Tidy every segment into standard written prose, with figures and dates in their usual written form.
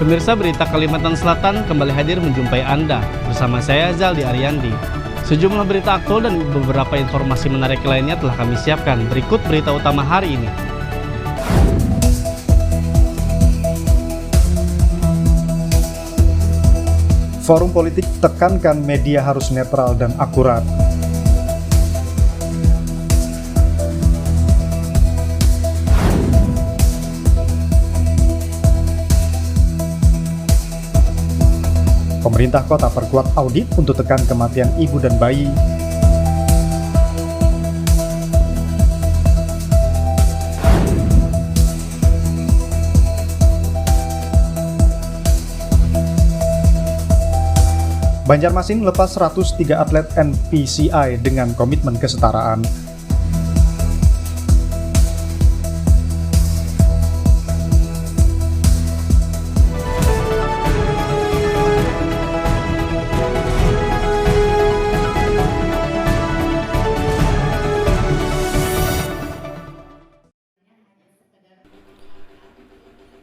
Pemirsa Berita Kalimantan Selatan kembali hadir menjumpai Anda bersama saya Zaldi Ariandi. Sejumlah berita aktual dan beberapa informasi menarik lainnya telah kami siapkan. Berikut berita utama hari ini. Forum Politik tekankan media harus netral dan akurat. Pemerintah kota perkuat audit untuk tekan kematian ibu dan bayi. Banjarmasin lepas 103 atlet NPCI dengan komitmen kesetaraan.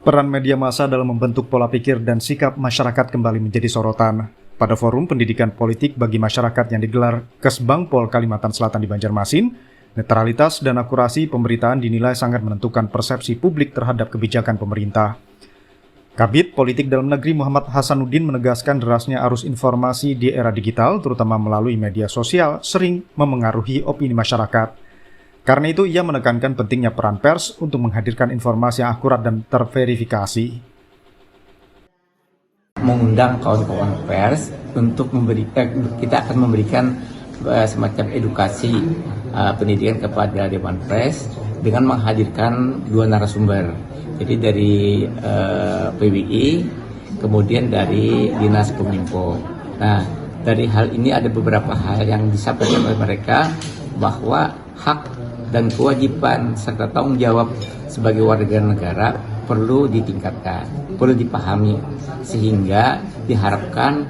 Peran media massa dalam membentuk pola pikir dan sikap masyarakat kembali menjadi sorotan. Pada forum pendidikan politik bagi masyarakat yang digelar Kesbangpol Kalimantan Selatan di Banjarmasin, netralitas dan akurasi pemberitaan dinilai sangat menentukan persepsi publik terhadap kebijakan pemerintah. Kabid Politik Dalam Negeri Muhammad Hasanuddin menegaskan derasnya arus informasi di era digital, terutama melalui media sosial, sering memengaruhi opini masyarakat. Karena itu, ia menekankan pentingnya peran pers untuk menghadirkan informasi yang akurat dan terverifikasi. Mengundang kawan-kawan pers untuk kita akan memberikan semacam edukasi pendidikan kepada Dewan Pers dengan menghadirkan dua narasumber. Jadi dari PWI, kemudian dari Dinas Kominfo. Nah, dari hal ini ada beberapa hal yang disampaikan oleh mereka bahwa hak dan kewajiban serta tanggung jawab sebagai warga negara perlu ditingkatkan, perlu dipahami, sehingga diharapkan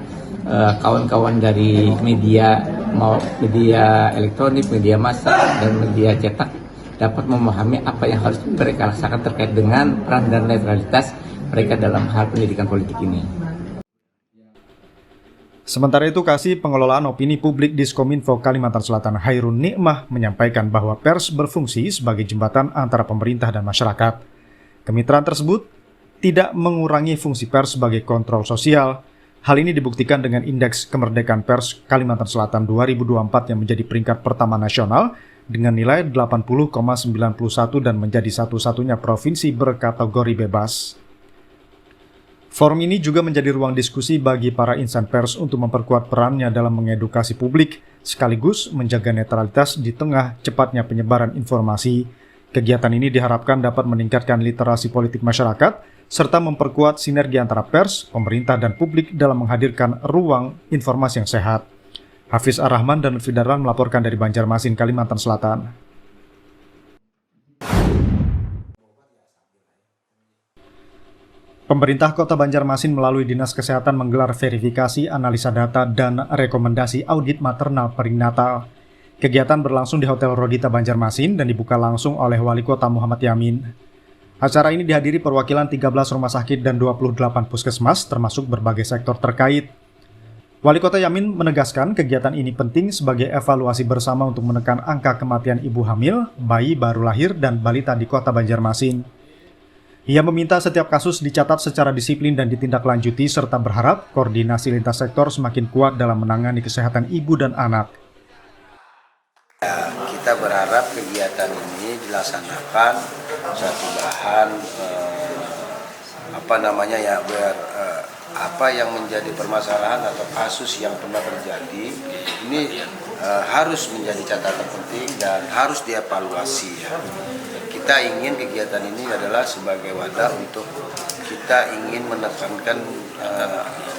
kawan-kawan dari media elektronik, media massa, dan media cetak dapat memahami apa yang harus mereka laksanakan terkait dengan peran dan netralitas mereka dalam hal pendidikan politik ini. Sementara itu, Kasih Pengelolaan Opini Publik Diskominfo Kalimantan Selatan Hairun Nikmah menyampaikan bahwa pers berfungsi sebagai jembatan antara pemerintah dan masyarakat. Kemitraan tersebut tidak mengurangi fungsi pers sebagai kontrol sosial. Hal ini dibuktikan dengan Indeks Kemerdekaan Pers Kalimantan Selatan 2024 yang menjadi peringkat pertama nasional dengan nilai 80,91 dan menjadi satu-satunya provinsi berkategori bebas. Forum ini juga menjadi ruang diskusi bagi para insan pers untuk memperkuat perannya dalam mengedukasi publik, sekaligus menjaga netralitas di tengah cepatnya penyebaran informasi. Kegiatan ini diharapkan dapat meningkatkan literasi politik masyarakat, serta memperkuat sinergi antara pers, pemerintah, dan publik dalam menghadirkan ruang informasi yang sehat. Hafiz Ar-Rahman dan Lutfi Darlan melaporkan dari Banjarmasin, Kalimantan Selatan. Pemerintah Kota Banjarmasin melalui Dinas Kesehatan menggelar verifikasi, analisa data, dan rekomendasi audit maternal perinatal. Kegiatan berlangsung di Hotel Rodita Banjarmasin dan dibuka langsung oleh Wali Kota Muhammad Yamin. Acara ini dihadiri perwakilan 13 rumah sakit dan 28 puskesmas, termasuk berbagai sektor terkait. Wali Kota Yamin menegaskan kegiatan ini penting sebagai evaluasi bersama untuk menekan angka kematian ibu hamil, bayi baru lahir, dan balita di Kota Banjarmasin. Ia meminta setiap kasus dicatat secara disiplin dan ditindaklanjuti, serta berharap koordinasi lintas sektor semakin kuat dalam menangani kesehatan ibu dan anak. Kita berharap kegiatan ini dilaksanakan satu bahan biar apa yang menjadi permasalahan atau kasus yang pernah terjadi ini harus menjadi catatan penting dan harus dievaluasi ya. Kita ingin kegiatan ini adalah sebagai wadah untuk kita ingin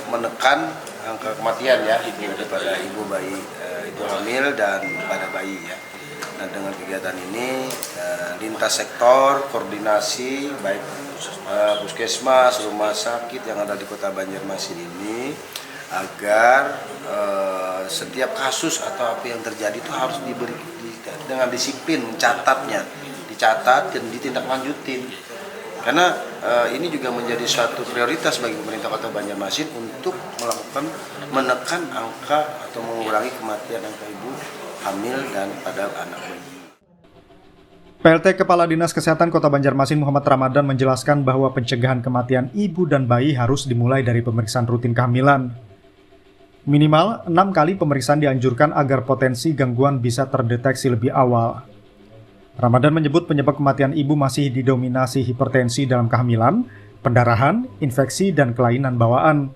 menekan angka kematian ya pada ibu hamil dan pada bayi ya. Nah, dengan kegiatan ini lintas sektor koordinasi baik puskesmas, rumah sakit yang ada di Kota Banjarmasin ini agar setiap kasus atau apa yang terjadi itu harus dengan disiplin mencatatnya, dicatat dan ditindaklanjutin Karena ini juga menjadi suatu prioritas bagi pemerintah Kota Banjarmasin untuk menekan angka atau mengurangi kematian angka ibu hamil dan pada anak bayi. PLT Kepala Dinas Kesehatan Kota Banjarmasin Muhammad Ramadan menjelaskan bahwa pencegahan kematian ibu dan bayi harus dimulai dari pemeriksaan rutin kehamilan. Minimal 6 kali pemeriksaan dianjurkan agar potensi gangguan bisa terdeteksi lebih awal. Ramadan menyebut penyebab kematian ibu masih didominasi hipertensi dalam kehamilan, pendarahan, infeksi, dan kelainan bawaan.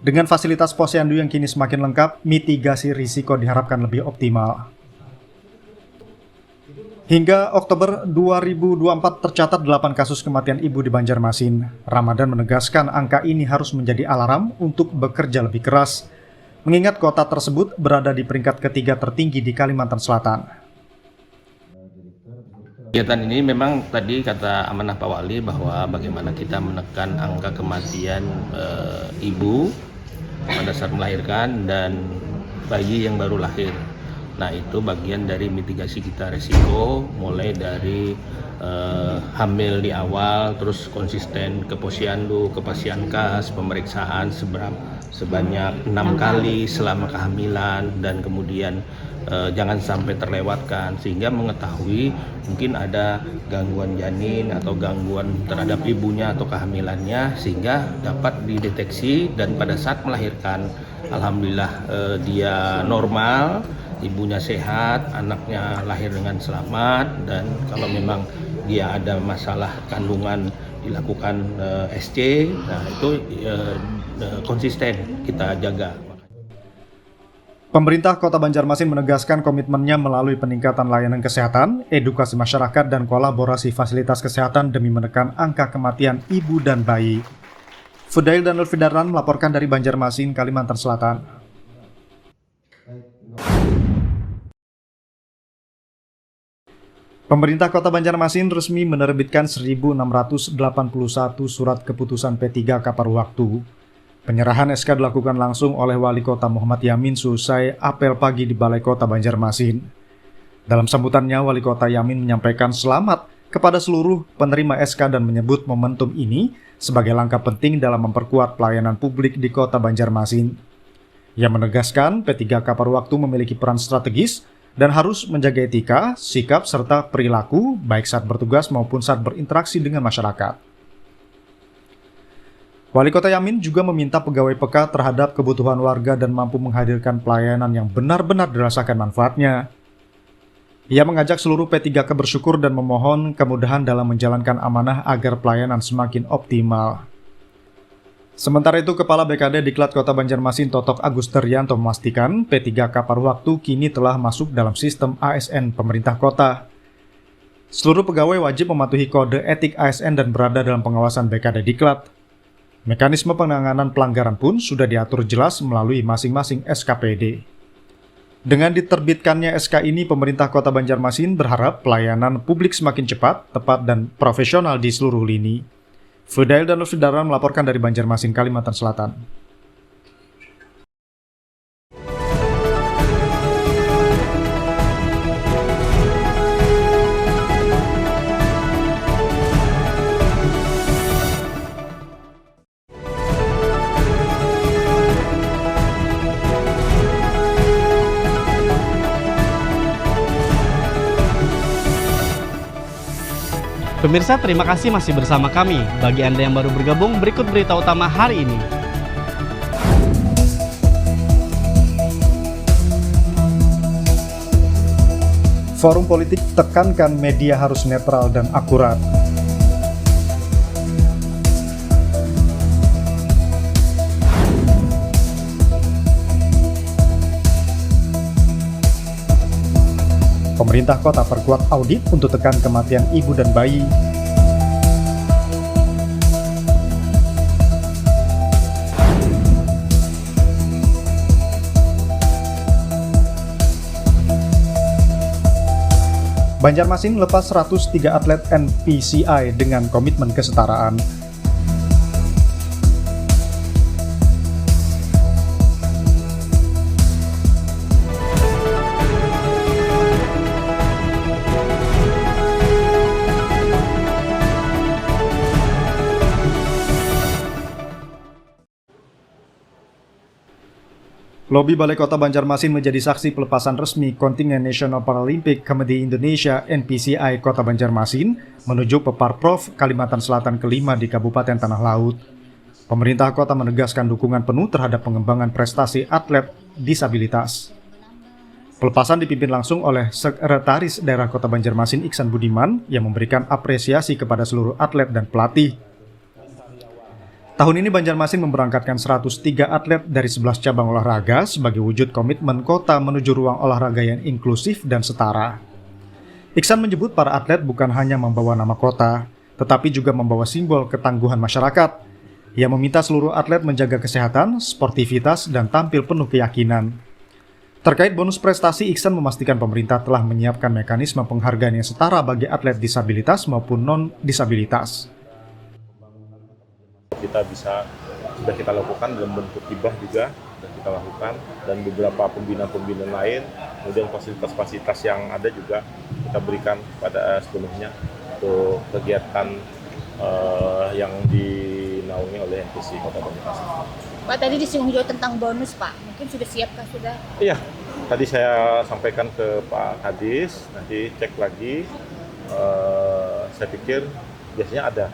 Dengan fasilitas posyandu yang kini semakin lengkap, mitigasi risiko diharapkan lebih optimal. Hingga Oktober 2024 tercatat 8 kasus kematian ibu di Banjarmasin. Ramadan menegaskan angka ini harus menjadi alarm untuk bekerja lebih keras, mengingat kota tersebut berada di peringkat ketiga tertinggi di Kalimantan Selatan. Kegiatan ini memang tadi kata amanah Pak Wali bahwa bagaimana kita menekan angka kematian ibu pada saat melahirkan dan bayi yang baru lahir. Nah, itu bagian dari mitigasi kita resiko, mulai dari hamil di awal, terus konsisten ke posyandu, ke Pasyankas, pemeriksaan sebanyak 6 kali selama kehamilan, dan kemudian jangan sampai terlewatkan sehingga mengetahui mungkin ada gangguan janin atau gangguan terhadap ibunya atau kehamilannya, sehingga dapat dideteksi dan pada saat melahirkan alhamdulillah dia normal, ibunya sehat, anaknya lahir dengan selamat, dan kalau memang dia ada masalah kandungan dilakukan SC, nah itu konsisten kita jaga. Pemerintah Kota Banjarmasin menegaskan komitmennya melalui peningkatan layanan kesehatan, edukasi masyarakat, dan kolaborasi fasilitas kesehatan demi menekan angka kematian ibu dan bayi. Fudail dan Lutfidaran melaporkan dari Banjarmasin, Kalimantan Selatan. Pemerintah Kota Banjarmasin resmi menerbitkan 1.681 surat keputusan P3K paruh waktu. Penyerahan SK dilakukan langsung oleh Wali Kota Muhammad Yamin seusai apel pagi di Balai Kota Banjarmasin. Dalam sambutannya, Wali Kota Yamin menyampaikan selamat kepada seluruh penerima SK dan menyebut momentum ini sebagai langkah penting dalam memperkuat pelayanan publik di Kota Banjarmasin. Ia menegaskan P3K paruh waktu memiliki peran strategis dan harus menjaga etika, sikap, serta perilaku baik saat bertugas maupun saat berinteraksi dengan masyarakat. Wali Kota Yamin juga meminta pegawai peka terhadap kebutuhan warga dan mampu menghadirkan pelayanan yang benar-benar dirasakan manfaatnya. Ia mengajak seluruh P3K bersyukur dan memohon kemudahan dalam menjalankan amanah agar pelayanan semakin optimal. Sementara itu, Kepala BKD Diklat Kota Banjarmasin Totok Agus Terianto memastikan P3K paruh waktu kini telah masuk dalam sistem ASN pemerintah kota. Seluruh pegawai wajib mematuhi kode etik ASN dan berada dalam pengawasan BKD Diklat. Mekanisme penanganan pelanggaran pun sudah diatur jelas melalui masing-masing SKPD. Dengan diterbitkannya SK ini, pemerintah Kota Banjarmasin berharap pelayanan publik semakin cepat, tepat, dan profesional di seluruh lini. Fudail dan Lutfidaran melaporkan dari Banjarmasin, Kalimantan Selatan. Pemirsa, terima kasih masih bersama kami. Bagi Anda yang baru bergabung, berikut berita utama hari ini. Forum Politik tekankan media harus netral dan akurat. Pemerintah kota perkuat audit untuk tekan kematian ibu dan bayi. Banjarmasin lepas 103 atlet NPCI dengan komitmen kesetaraan. Lobi Balai Kota Banjarmasin menjadi saksi pelepasan resmi kontingen National Paralympic Committee Indonesia NPCI Kota Banjarmasin menuju Peparprov Kalimantan Selatan kelima di Kabupaten Tanah Laut. Pemerintah kota menegaskan dukungan penuh terhadap pengembangan prestasi atlet disabilitas. Pelepasan dipimpin langsung oleh Sekretaris Daerah Kota Banjarmasin Iksan Budiman yang memberikan apresiasi kepada seluruh atlet dan pelatih. Tahun ini Banjarmasin memberangkatkan 103 atlet dari 11 cabang olahraga sebagai wujud komitmen kota menuju ruang olahraga yang inklusif dan setara. Iksan menyebut para atlet bukan hanya membawa nama kota, tetapi juga membawa simbol ketangguhan masyarakat. Ia meminta seluruh atlet menjaga kesehatan, sportivitas, dan tampil penuh keyakinan. Terkait bonus prestasi, Iksan memastikan pemerintah telah menyiapkan mekanisme penghargaan yang setara bagi atlet disabilitas maupun non-disabilitas. Sudah kita lakukan dalam bentuk hibah juga sudah kita lakukan, dan beberapa pembinaan lain, kemudian fasilitas-fasilitas yang ada juga kita berikan pada sepenuhnya untuk kegiatan yang dinaungi oleh NPC Kota Banjarmasin. Pak, tadi disinggung juga tentang bonus, Pak. Mungkin sudah siapkah sudah? Iya, tadi saya sampaikan ke Pak Kadis, nanti cek lagi. Saya pikir biasanya ada.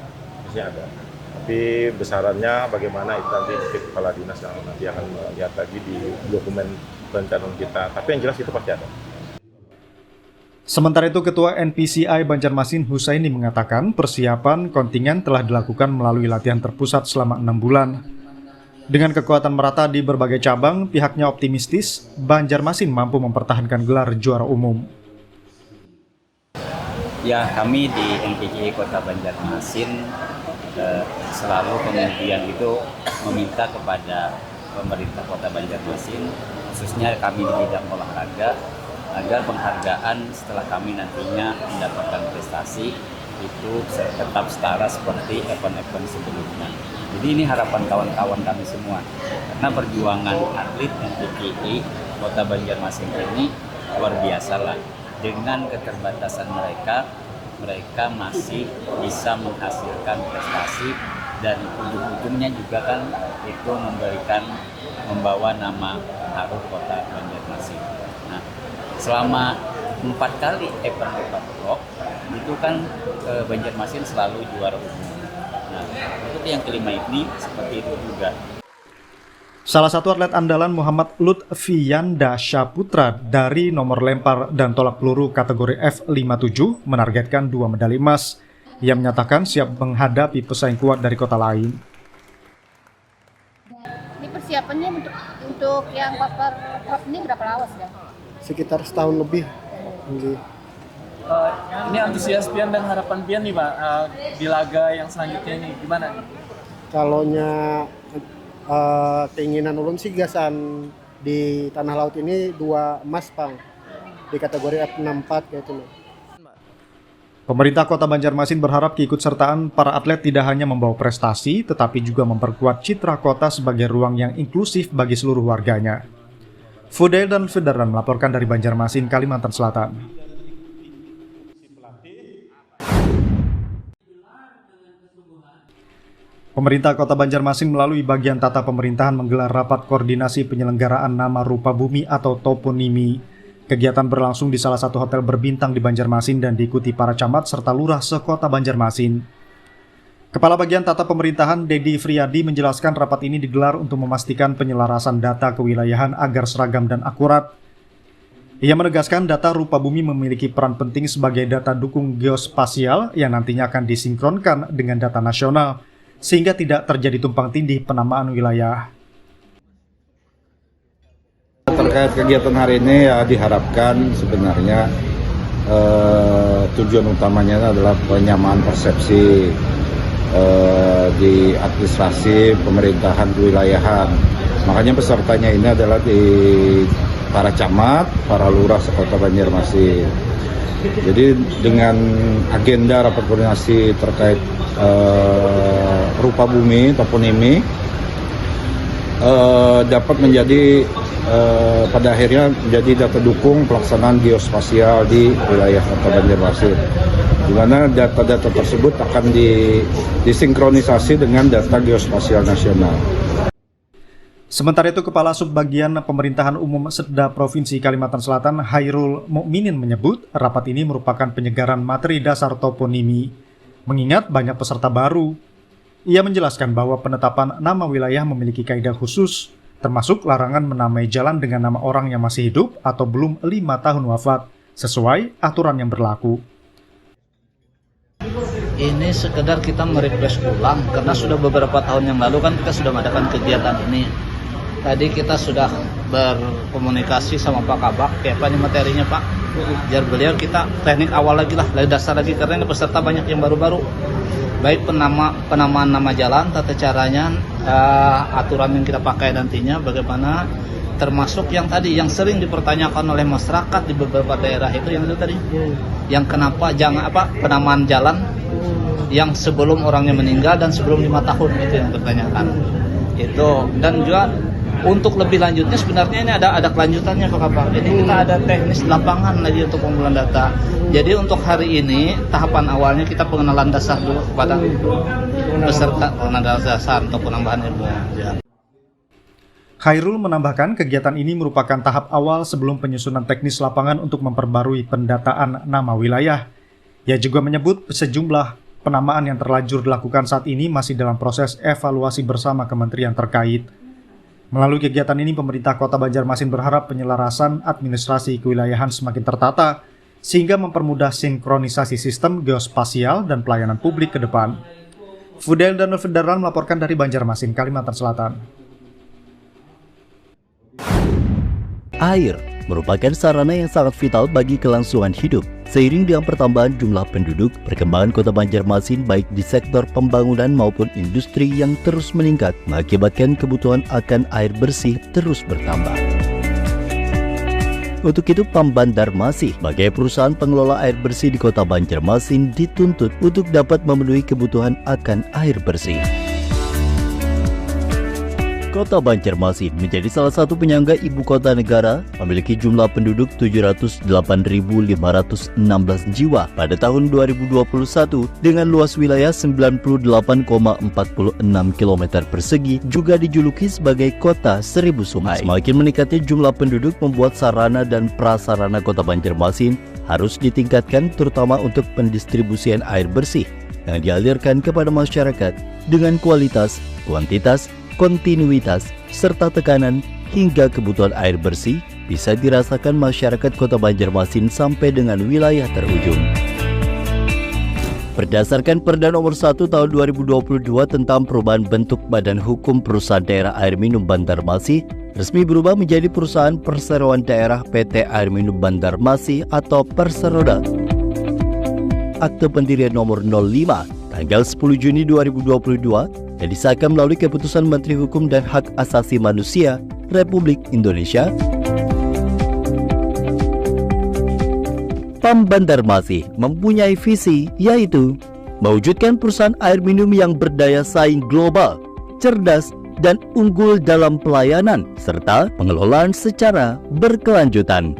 Tapi besarannya bagaimana itu nanti kepala dinas yang nanti akan melihat lagi di dokumen perencanaan kita. Tapi yang jelas itu pasti ada. Sementara itu, Ketua NPCI Banjarmasin Husaini mengatakan persiapan kontingen telah dilakukan melalui latihan terpusat selama 6 bulan. Dengan kekuatan merata di berbagai cabang, pihaknya optimistis Banjarmasin mampu mempertahankan gelar juara umum. Ya, kami di NPCI Kota Banjarmasin selalu kemudian itu meminta kepada pemerintah Kota Banjarmasin, khususnya kami di bidang olahraga, agar penghargaan setelah kami nantinya mendapatkan prestasi itu tetap setara seperti event-event sebelumnya. Jadi ini harapan kawan-kawan kami semua, karena perjuangan atlet NPCI Kota Banjarmasin ini luar biasa lah. Dengan keterbatasan mereka masih bisa menghasilkan prestasi, dan ujung-ujungnya juga kan itu membawa nama harum Kota Banjarmasin. Nah, selama 4 kali event Peparprov itu kan Banjarmasin selalu juara umum. Nah, untuk yang kelima ini seperti itu juga. Salah satu atlet andalan Muhammad Lutfiyanda Syaputra dari nomor lempar dan tolak peluru kategori F57 menargetkan 2 medali emas. Ia menyatakan siap menghadapi pesaing kuat dari kota lain. Ini persiapannya untuk yang Peparprov ini berapa lawas ya? Sekitar setahun lebih. Ini antusias Pian dan harapan Pian nih Pak, di laga yang selanjutnya ini gimana? Kalaunya keinginan ulun sih gasan di Tanah Laut ini 2 emas, Pang, di kategori F64 kayak itu. Pemerintah Kota Banjarmasin berharap keikutsertaan para atlet tidak hanya membawa prestasi, tetapi juga memperkuat citra kota sebagai ruang yang inklusif bagi seluruh warganya. Fudail dan Federan melaporkan dari Banjarmasin, Kalimantan Selatan. Pemerintah Kota Banjarmasin melalui bagian tata pemerintahan menggelar rapat koordinasi penyelenggaraan nama rupa bumi atau toponimi. Kegiatan berlangsung di salah satu hotel berbintang di Banjarmasin dan diikuti para camat serta lurah sekota Banjarmasin. Kepala Bagian Tata Pemerintahan Dedi Friyadi menjelaskan rapat ini digelar untuk memastikan penyelarasan data kewilayahan agar seragam dan akurat. Ia menegaskan data rupa bumi memiliki peran penting sebagai data dukung geospasial yang nantinya akan disinkronkan dengan data nasional, sehingga tidak terjadi tumpang tindih penamaan wilayah. Terkait kegiatan hari ini ya diharapkan sebenarnya tujuan utamanya adalah penyamaan persepsi di administrasi pemerintahan kewilayahan. Makanya pesertanya ini adalah di para camat, para lurah sekota Banjarmasin. Jadi dengan agenda rapat koordinasi terkait rupa bumi, toponimi, dapat menjadi pada akhirnya menjadi data dukung pelaksanaan geospasial di wilayah Kota Banjarmasin, di mana data-data tersebut akan disinkronisasi dengan data geospasial nasional. Sementara itu, Kepala Subbagian Pemerintahan Umum Setda Provinsi Kalimantan Selatan, Hairul Mukminin menyebut rapat ini merupakan penyegaran materi dasar toponimi, mengingat banyak peserta baru. Ia menjelaskan bahwa penetapan nama wilayah memiliki kaidah khusus, termasuk larangan menamai jalan dengan nama orang yang masih hidup atau belum 5 tahun wafat, sesuai aturan yang berlaku. Ini sekedar kita merefresh ulang, karena sudah beberapa tahun yang lalu kan kita sudah mengadakan kegiatan ini. Tadi kita sudah berkomunikasi sama Pak Kabak, kayak apa nih materinya Pak? Biar beliau kita teknik awal lagi lah, dari dasar lagi, karena ini peserta banyak yang baru-baru. Baik penamaan nama jalan, tata caranya, aturan yang kita pakai nantinya, bagaimana, termasuk yang tadi yang sering dipertanyakan oleh masyarakat di beberapa daerah itu yang itu tadi, yang kenapa penamaan jalan yang sebelum orangnya meninggal dan sebelum 5 tahun itu yang dipertanyakan. Itu dan juga untuk lebih lanjutnya sebenarnya ini ada kelanjutannya Pak Kapal. Jadi kita ada teknis lapangan lagi untuk pengumpulan data. Jadi untuk hari ini tahapan awalnya kita pengenalan dasar dulu kepada peserta, pengenalan dasar untuk penambahan ilmu. Ya. Hairul menambahkan kegiatan ini merupakan tahap awal sebelum penyusunan teknis lapangan untuk memperbarui pendataan nama wilayah. Ia juga menyebut sejumlah penamaan yang terlanjur dilakukan saat ini masih dalam proses evaluasi bersama kementerian terkait. Melalui kegiatan ini, pemerintah Kota Banjarmasin berharap penyelarasan administrasi kewilayahan semakin tertata, sehingga mempermudah sinkronisasi sistem geospasial dan pelayanan publik ke depan. Fudel dan Federal melaporkan dari Banjarmasin, Kalimantan Selatan. Air merupakan sarana yang sangat vital bagi kelangsungan hidup. Seiring dengan pertambahan jumlah penduduk, perkembangan Kota Banjarmasin baik di sektor pembangunan maupun industri yang terus meningkat mengakibatkan kebutuhan akan air bersih terus bertambah. Untuk itu, Pam Banjarmasin sebagai perusahaan pengelola air bersih di Kota Banjarmasin dituntut untuk dapat memenuhi kebutuhan akan air bersih. Kota Banjarmasin menjadi salah satu penyangga ibu kota negara, memiliki jumlah penduduk 708.516 jiwa pada tahun 2021 dengan luas wilayah 98,46 km persegi, juga dijuluki sebagai kota 1000 sungai. Semakin meningkatnya jumlah penduduk membuat sarana dan prasarana Kota Banjarmasin harus ditingkatkan, terutama untuk pendistribusian air bersih yang dialirkan kepada masyarakat dengan kualitas, kuantitas, kontinuitas, serta tekanan hingga kebutuhan air bersih bisa dirasakan masyarakat Kota Banjarmasin sampai dengan wilayah terujung. Berdasarkan Perda Nomor 1 Tahun 2022 tentang perubahan bentuk Badan Hukum Perusahaan Daerah Air Minum Banjarmasin, resmi berubah menjadi Perusahaan Perseroan Daerah PT Air Minum Banjarmasin atau Perseroda. Akte pendirian nomor 05 tanggal 10 Juni 2022 yang disahkan melalui keputusan Menteri Hukum dan Hak Asasi Manusia Republik Indonesia. Pam Banjarmasin mempunyai visi, yaitu mewujudkan perusahaan air minum yang berdaya saing global, cerdas, dan unggul dalam pelayanan serta pengelolaan secara berkelanjutan.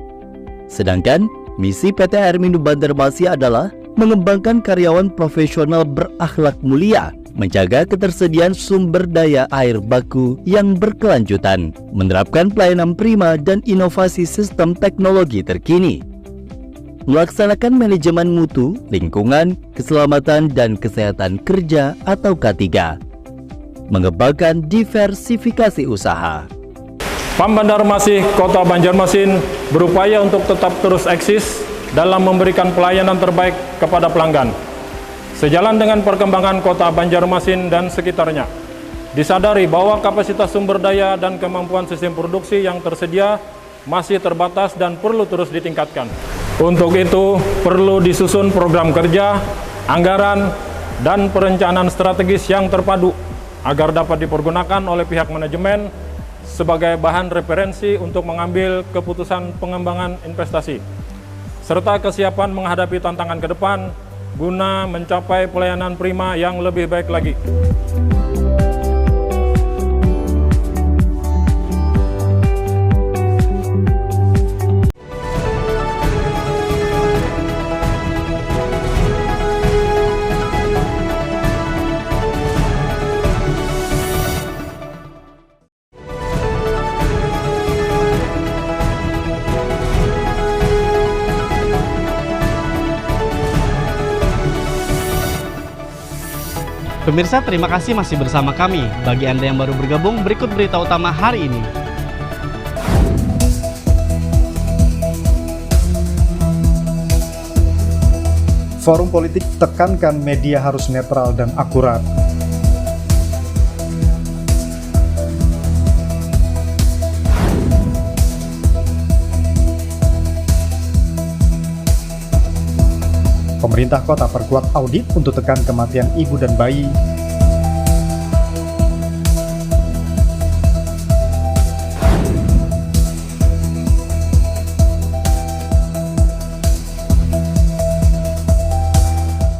Sedangkan misi PT Air Minum Banjarmasin adalah mengembangkan karyawan profesional berakhlak mulia, menjaga ketersediaan sumber daya air baku yang berkelanjutan, menerapkan pelayanan prima dan inovasi sistem teknologi terkini, melaksanakan manajemen mutu, lingkungan, keselamatan dan kesehatan kerja atau K3, mengembangkan diversifikasi usaha. Pam Banjarmasin Kota Banjarmasin berupaya untuk tetap terus eksis dalam memberikan pelayanan terbaik kepada pelanggan. Sejalan dengan perkembangan Kota Banjarmasin dan sekitarnya, disadari bahwa kapasitas sumber daya dan kemampuan sistem produksi yang tersedia masih terbatas dan perlu terus ditingkatkan. Untuk itu, perlu disusun program kerja, anggaran, dan perencanaan strategis yang terpadu agar dapat dipergunakan oleh pihak manajemen sebagai bahan referensi untuk mengambil keputusan pengembangan investasi, serta kesiapan menghadapi tantangan ke depan guna mencapai pelayanan prima yang lebih baik lagi. Pemirsa, terima kasih masih bersama kami. Bagi Anda yang baru bergabung, berikut berita utama hari ini. Forum Politik tekankan media harus netral dan akurat. Pemerintah kota perkuat audit untuk tekan kematian ibu dan bayi.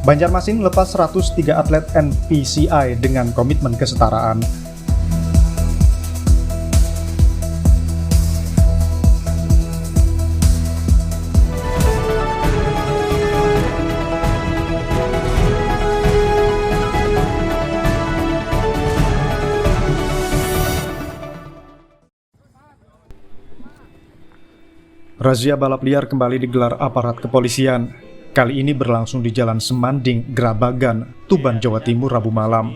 Banjarmasin lepas 103 atlet NPCI dengan komitmen kesetaraan. Razia balap liar kembali digelar aparat kepolisian. Kali ini berlangsung di Jalan Semanding, Grabagan, Tuban, Jawa Timur, Rabu malam.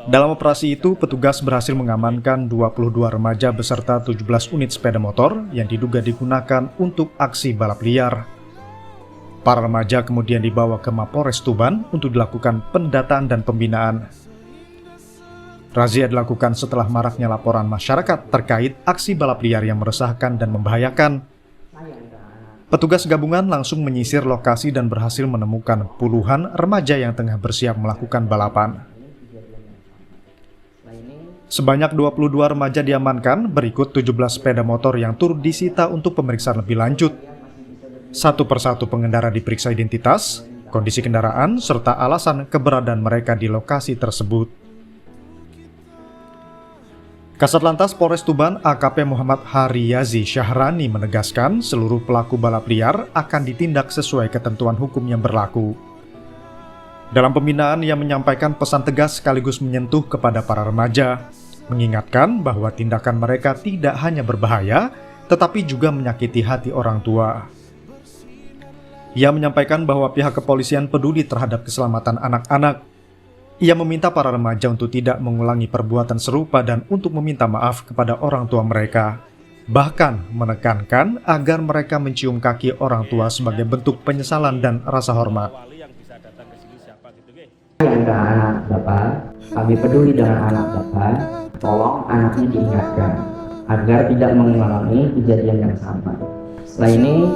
Dalam operasi itu, petugas berhasil mengamankan 22 remaja beserta 17 unit sepeda motor yang diduga digunakan untuk aksi balap liar. Para remaja kemudian dibawa ke Mapores Tuban untuk dilakukan pendataan dan pembinaan. Razia dilakukan setelah maraknya laporan masyarakat terkait aksi balap liar yang meresahkan dan membahayakan. Petugas gabungan langsung menyisir lokasi dan berhasil menemukan puluhan remaja yang tengah bersiap melakukan balapan. Sebanyak 22 remaja diamankan, berikut 17 sepeda motor yang turut disita untuk pemeriksaan lebih lanjut. Satu persatu pengendara diperiksa identitas, kondisi kendaraan, serta alasan keberadaan mereka di lokasi tersebut. Kasat Lantas Polres Tuban AKP Muhammad Hariyazi Syahrani menegaskan seluruh pelaku balap liar akan ditindak sesuai ketentuan hukum yang berlaku. Dalam pembinaan, ia menyampaikan pesan tegas sekaligus menyentuh kepada para remaja, mengingatkan bahwa tindakan mereka tidak hanya berbahaya, tetapi juga menyakiti hati orang tua. Ia menyampaikan bahwa pihak kepolisian peduli terhadap keselamatan anak-anak. Ia meminta para remaja untuk tidak mengulangi perbuatan serupa dan untuk meminta maaf kepada orang tua mereka. Bahkan menekankan agar mereka mencium kaki orang tua sebagai bentuk penyesalan dan rasa hormat. Anak Bapak, kami peduli dengan anak Bapak, tolong anaknya diingatkan agar tidak mengulangi kejadian yang sama. Setelah ini,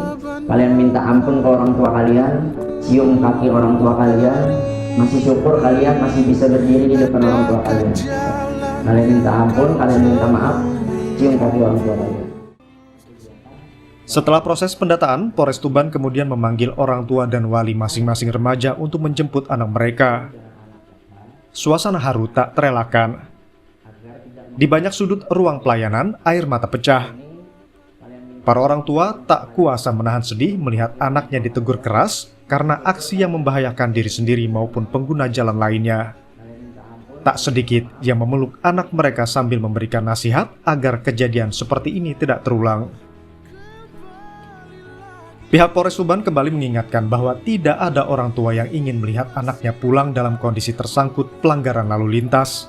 kalian minta ampun ke orang tua kalian, cium kaki orang tua kalian. Masih syukur kalian masih bisa berdiri di depan orang tua kalian. Kalian minta ampun, kalian minta maaf, cium kaki orang tua kalian. Setelah proses pendataan, Polres Tuban kemudian memanggil orang tua dan wali masing-masing remaja untuk menjemput anak mereka. Suasana haru tak terelakkan. Di banyak sudut ruang pelayanan, air mata pecah. Para orang tua tak kuasa menahan sedih melihat anaknya ditegur keras karena aksi yang membahayakan diri sendiri maupun pengguna jalan lainnya. Tak sedikit yang memeluk anak mereka sambil memberikan nasihat agar kejadian seperti ini tidak terulang. Pihak Polres Tuban kembali mengingatkan bahwa tidak ada orang tua yang ingin melihat anaknya pulang dalam kondisi tersangkut pelanggaran lalu lintas.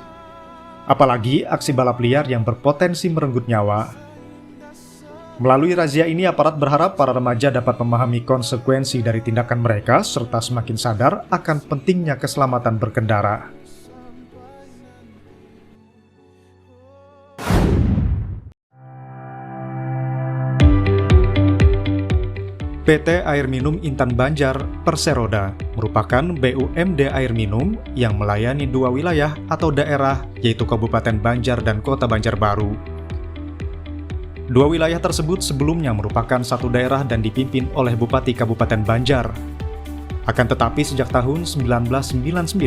Apalagi aksi balap liar yang berpotensi merenggut nyawa. Melalui razia ini, aparat berharap para remaja dapat memahami konsekuensi dari tindakan mereka serta semakin sadar akan pentingnya keselamatan berkendara. PT Air Minum Intan Banjar Perseroda merupakan BUMD air minum yang melayani dua wilayah atau daerah, yaitu Kabupaten Banjar dan Kota Banjarbaru. Dua wilayah tersebut sebelumnya merupakan satu daerah dan dipimpin oleh Bupati Kabupaten Banjar. Akan tetapi sejak tahun 1999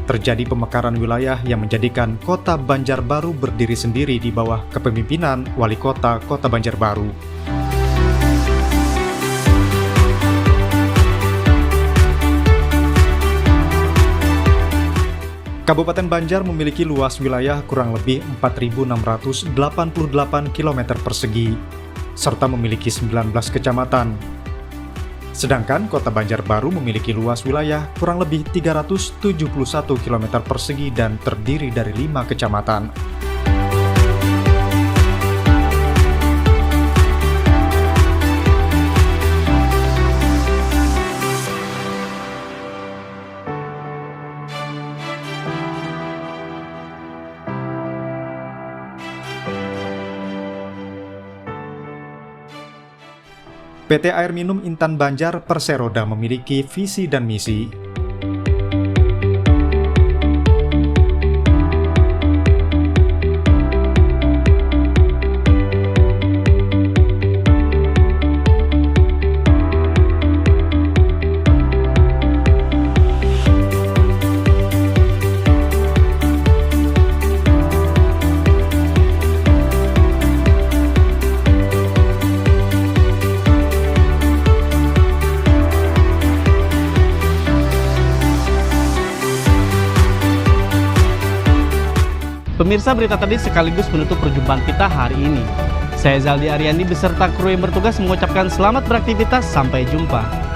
terjadi pemekaran wilayah yang menjadikan Kota Banjarbaru berdiri sendiri di bawah kepemimpinan Wali Kota Kota Banjarbaru. Kabupaten Banjar memiliki luas wilayah kurang lebih 4.688 km persegi, serta memiliki 19 kecamatan. Sedangkan Kota Banjarbaru memiliki luas wilayah kurang lebih 371 km persegi dan terdiri dari 5 kecamatan. PT Air Minum Intan Banjar Perseroda memiliki visi dan misi. Pemirsa, berita tadi sekaligus menutup perjumpaan kita hari ini. Saya Zaldi Ariandi beserta kru yang bertugas mengucapkan selamat beraktivitas, sampai jumpa.